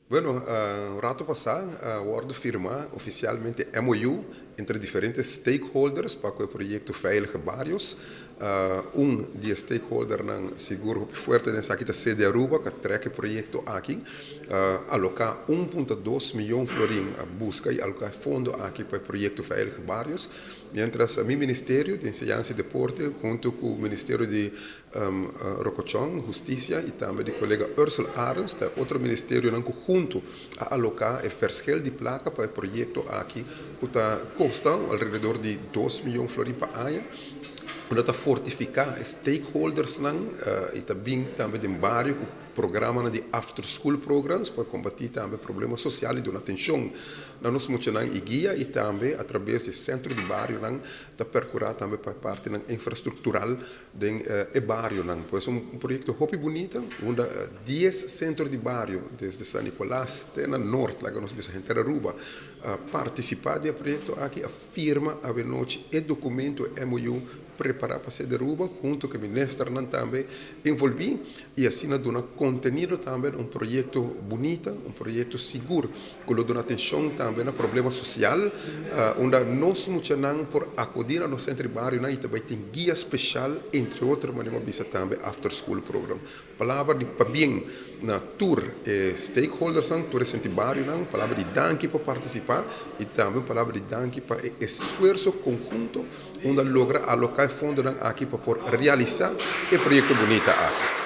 Bueno, o rato passado, o orde firmar oficialmente MOU entre diferentes stakeholders para o projeto Veilige Barrios. De stakeholder não seguro que forte nessa aqui sede Aruba que treca o projeto aqui, alocar 1,2 milhão florim a busca e alocar fundo aqui para o projeto Veilige Barrios, mientras meu Ministério de Enseñanza e Deporte, junto com o Ministério de Rocochón, Justiça e também o colega Ursula Arens, outro ministério não junto a alocar o verschil de placa para o projeto aqui, que custa alrededor de 2 milhões de florim para ano. Para fortificar stakeholders e também de bairro com programa de after school programs para combater também problemas sociais de uma atenção na nossa mochila e guia e também através do centro de bairro da percurar também para parte infraestrutural do bairro pois projeto muito bonito onde 10 centros de bairro desde San Nicolás até na norte lá que nós vamos gente Aruba participar do projeto aqui a firma a noite e documento MOU preparar para ser de Aruba, junto com o ministro também envolvi e assim dá conteúdo também projeto bonito, projeto seguro, que dá atenção também a problema social, onde nós muitos por acudir ao centro de bairro e também tem guia especial, entre outros, mas visa também after school program. Palavra de bem na tour stakeholders, tour centro de bairro, palavra de danke para participar e também palavra de danke para esforço conjunto, onde logra alocar fundo aqui para realizar o projeto bonito aqui.